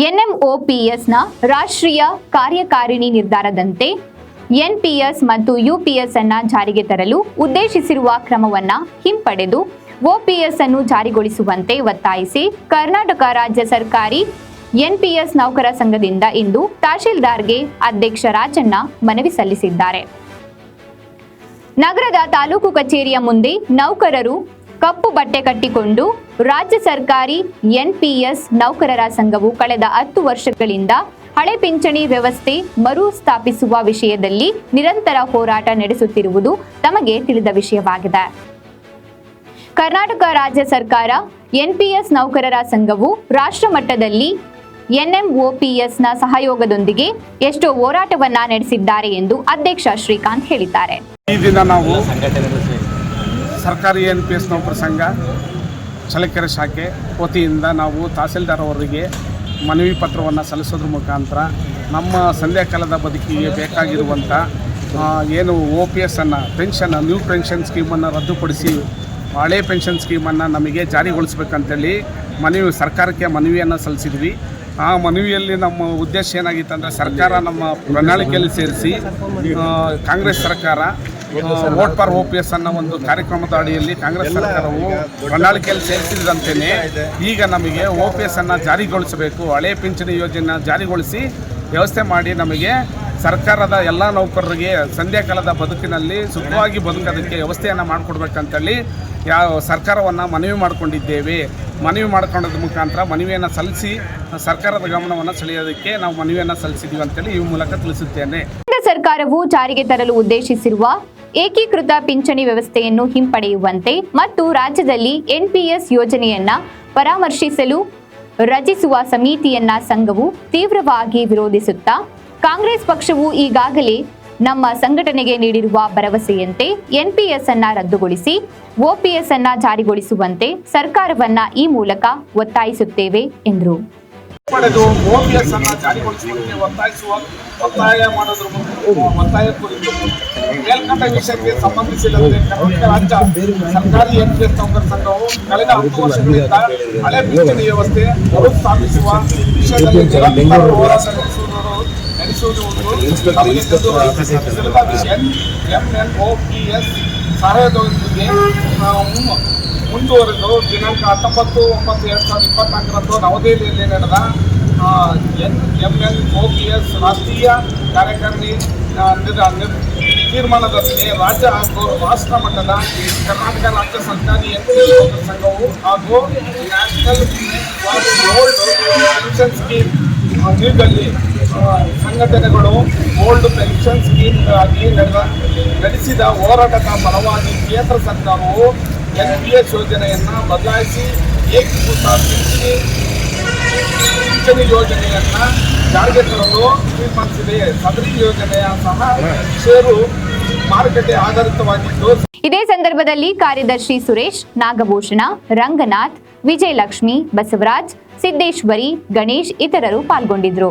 ಎನ್ಎಂಒಪಿಎಸ್ನ ರಾಷ್ಟ್ರೀಯ ಕಾರ್ಯಕಾರಿಣಿ ನಿರ್ಧಾರದಂತೆ ಎನ್ಪಿಎಸ್ ಮತ್ತು ಯುಪಿಎಸ್ ಅನ್ನು ಜಾರಿಗೆ ತರಲು ಉದ್ದೇಶಿಸಿರುವ ಕ್ರಮವನ್ನು ಹಿಂಪಡೆದು ಒಪಿಎಸ್ ಅನ್ನು ಜಾರಿಗೊಳಿಸುವಂತೆ ಒತ್ತಾಯಿಸಿ ಕರ್ನಾಟಕ ರಾಜ್ಯ ಸರ್ಕಾರಿ ಎನ್ಪಿಎಸ್ ನೌಕರ ಸಂಘದಿಂದ ಇಂದು ತಹಶೀಲ್ದಾರ್ಗೆ ಅಧ್ಯಕ್ಷ ರಾಜಣ್ಣ ಮನವಿ ಸಲ್ಲಿಸಿದ್ದಾರೆ. ನಗರದ ತಾಲೂಕು ಕಚೇರಿಯ ಮುಂದೆ ನೌಕರರು ಕಪ್ಪು ಬಟ್ಟೆ ಕಟ್ಟಿಕೊಂಡು ರಾಜ್ಯ ಸರ್ಕಾರಿ ಎನ್ಪಿಎಸ್ ನೌಕರರ ಸಂಘವು ಕಳೆದ 10 ವರ್ಷಗಳಿಂದ ಹಳೆ ಪಿಂಚಣಿ ವ್ಯವಸ್ಥೆ ಮರು ಸ್ಥಾಪಿಸುವ ವಿಷಯದಲ್ಲಿ ನಿರಂತರ ಹೋರಾಟ ನಡೆಸುತ್ತಿರುವುದು ತಮಗೆ ತಿಳಿದ ವಿಷಯವಾಗಿದೆ. ಕರ್ನಾಟಕ ರಾಜ್ಯ ಸರ್ಕಾರ ಎನ್ಪಿಎಸ್ ನೌಕರರ ಸಂಘವು ರಾಷ್ಟ್ರ ಮಟ್ಟದಲ್ಲಿ ಎನ್ಎಂಒಪಿಎಸ್ನ ಸಹಯೋಗದೊಂದಿಗೆ ಎಷ್ಟೋ ಹೋರಾಟವನ್ನ ನಡೆಸಿದ್ದಾರೆ ಎಂದು ಅಧ್ಯಕ್ಷ ಶ್ರೀಕಾಂತ್ ಹೇಳಿದ್ದಾರೆ. ಈ ದಿನ ನಾವು ಸರ್ಕಾರಿ ಎನ್ಪಿಎಸ್ ನೌಕರ ಸಂಘ ಚಳ್ಳಕೆರೆ ಶಾಖೆ ವತಿಯಿಂದ ನಾವು ತಹಸೀಲ್ದಾರ್ ಅವರಿಗೆ ಮನವಿ ಪತ್ರವನ್ನು ಸಲ್ಲಿಸೋದ್ರ ಮುಖಾಂತರ ನಮ್ಮ ಸಂಧ್ಯಾಕಾಲದ ಬದುಕಿಗೆ ಬೇಕಾಗಿರುವಂಥ ಏನು OPS ಪೆನ್ಷನ್ ನ್ಯೂ ಪೆನ್ಷನ್ ಸ್ಕೀಮನ್ನು ರದ್ದುಪಡಿಸಿ ಹಳೆ ಪೆನ್ಷನ್ ಸ್ಕೀಮನ್ನು ನಮಗೆ ಜಾರಿಗೊಳಿಸ್ಬೇಕಂತೇಳಿ ಸರ್ಕಾರಕ್ಕೆ ಮನವಿಯನ್ನು ಸಲ್ಲಿಸಿದ್ವಿ. ಆ ಮನವಿಯಲ್ಲಿ ನಮ್ಮ ಉದ್ದೇಶ ಏನಾಗಿತ್ತು ಅಂದರೆ ಸರ್ಕಾರ ನಮ್ಮ ಪ್ರಣಾಳಿಕೆಯಲ್ಲಿ ಸೇರಿಸಿ ಕಾಂಗ್ರೆಸ್ ಸರ್ಕಾರ ವೋಟ್ ಫಾರ್ OPS ಅನ್ನೋ ಒಂದು ಕಾರ್ಯಕ್ರಮದ ಅಡಿಯಲ್ಲಿ ಕಾಂಗ್ರೆಸ್ ಸರ್ಕಾರವು ಪ್ರಣಾಳಿಕೆಯಲ್ಲಿ ಸೇರಿಸಿದಂತೆಯೇ ಈಗ ನಮಗೆ OPS ಜಾರಿಗೊಳಿಸಬೇಕು, ಹಳೆ ಪಿಂಚಣಿ ಯೋಜನೆ ಜಾರಿಗೊಳಿಸಿ ವ್ಯವಸ್ಥೆ ಮಾಡಿ ನಮಗೆ ಸರ್ಕಾರದ ಎಲ್ಲ ನೌಕರರಿಗೆ ಸಂಧ್ಯಾಕಾಲದ ಬದುಕಿನಲ್ಲಿ ಸುಖವಾಗಿ ಬದುಕೋದಕ್ಕೆ ವ್ಯವಸ್ಥೆಯನ್ನು ಮಾಡಿಕೊಡ್ಬೇಕಂತೇಳಿ ಸರ್ಕಾರವನ್ನು ಮನವಿ ಮಾಡಿಕೊಂಡಿದ್ದೇವೆ. ಮನವಿ ಮಾಡಿಕೊಂಡದ ಮುಖಾಂತರ ಮನವಿಯನ್ನು ಸಲ್ಲಿಸಿ ಸರ್ಕಾರದ ಗಮನವನ್ನು ಸೆಳೆಯೋದಕ್ಕೆ ನಾವು ಮನವಿಯನ್ನು ಸಲ್ಲಿಸಿದ್ದೀವಿ ಅಂತೇಳಿ ಈ ಮೂಲಕ ತಿಳಿಸುತ್ತೇನೆ. ಸರ್ಕಾರವು ಜಾರಿಗೆ ತರಲು ಉದ್ದೇಶಿಸಿರುವ ಏಕೀಕೃತ ಪಿಂಚಣಿ ವ್ಯವಸ್ಥೆಯನ್ನು ಹಿಂಪಡೆಯುವಂತೆ ಮತ್ತು ರಾಜ್ಯದಲ್ಲಿ ಎನ್ಪಿಎಸ್ ಯೋಜನೆಯನ್ನ ಪರಾಮರ್ಶಿಸಲು ರಚಿಸುವ ಸಮಿತಿಯನ್ನ ಸಂಘವು ತೀವ್ರವಾಗಿ ವಿರೋಧಿಸುತ್ತಾ ಕಾಂಗ್ರೆಸ್ ಪಕ್ಷವು ಈಗಾಗಲೇ ನಮ್ಮ ಸಂಘಟನೆಗೆ ನೀಡಿರುವ ಭರವಸೆಯಂತೆ ಎನ್ಪಿಎಸ್ ಅನ್ನ ರದ್ದುಗೊಳಿಸಿ OPS ಅನ್ನ ಜಾರಿಗೊಳಿಸುವಂತೆ ಸರ್ಕಾರವನ್ನ ಈ ಮೂಲಕ ಒತ್ತಾಯಿಸುತ್ತೇವೆ ಎಂದರು. OPS ಜಾರಿಗೊಳಿಸುವಂತೆ ಒತ್ತಾಯ ಮಾಡೋದ್ರ ಒತ್ತಾಯ ಕುರಿತು ಮೇಲ್ಕಂಡ ವಿಷಯಕ್ಕೆ ಸಂಬಂಧಿಸಿದಂತೆ ಕರ್ನಾಟಕ ರಾಜ್ಯ ಸರ್ಕಾರಿ ಎನ್ಪಿಎಸ್ ನೌಕರ ಸಂಘವು ಕಳೆದ 10 ವರ್ಷಗಳಿಂದ ಹಳೆ ಪಿಂಚಣಿ ವ್ಯವಸ್ಥೆ ಮರುಸ್ಥಾಪಿಸುವ ವಿಷಯದಲ್ಲಿ ನಿರಂತರ ಹೋರಾಟ ಎನ್ಎಂಒಪಿಎಸ್ ಸಹಾಯದೊಂದಿಗೆ ಮುಂದುವರೆದು ದಿನಾಂಕ 19/9/2024 ನವದೆಹಲಿಯಲ್ಲಿ ನಡೆದ ಎನ್ಎಂಒಪಿಎಸ್ ರಾಷ್ಟ್ರೀಯ ಕಾರ್ಯಕಾರಿಣಿ ತೀರ್ಮಾನದಂತೆ ರಾಜ್ಯ ಹಾಗೂ ರಾಷ್ಟ್ರ ಮಟ್ಟದ ಕರ್ನಾಟಕ ರಾಜ್ಯ ಸರ್ಕಾರಿ ಎನ್ಪಿಎಸ್ ನೌಕರ ಸಂಘವು ಹಾಗೂ ನ್ಯಾಷನಲ್ ಓಲ್ಡ್ ಪೆನ್ಷನ್ ಸ್ಕೀಮ್ ನ್ಯೂದಲ್ಲಿ ಸಂಘಟನೆಗಳು ಓಲ್ಡ್ ಪೆನ್ಷನ್ ಸ್ಕೀಮ್ಗಾಗಿ ನಡೆಸಿದ ಹೋರಾಟದ ಫಲವಾಗಿ ಕೇಂದ್ರ ಸರ್ಕಾರವು ಎನ್ಪಿಎಸ್ ಯೋಜನೆಯನ್ನು ಬದಲಾಯಿಸಿ ಏಕೀಕೃತ ಪಿಂಚಣಿ ಯೋಜನೆಯನ್ನು ಜಾರಿಗೆ ತರಲು ತೀರ್ಮಾನಿಸಿದೆ. ಸದರಿ ಯೋಜನೆಯ ಸಹ ಷೇರು ಮಾರುಕಟ್ಟೆ ಆಧಾರಿತವಾಗಿದ್ದು. ಇದೇ ಸಂದರ್ಭದಲ್ಲಿ ಕಾರ್ಯದರ್ಶಿ ಸುರೇಶ್, ನಾಗಭೂಷಣ, ರಂಗನಾಥ್, ವಿಜಯಲಕ್ಷ್ಮಿ, ಬಸವರಾಜ್, ಸಿದ್ದೇಶ್ವರಿ, ಗಣೇಶ್ ಇತರರು ಪಾಲ್ಗೊಂಡಿದ್ದರು.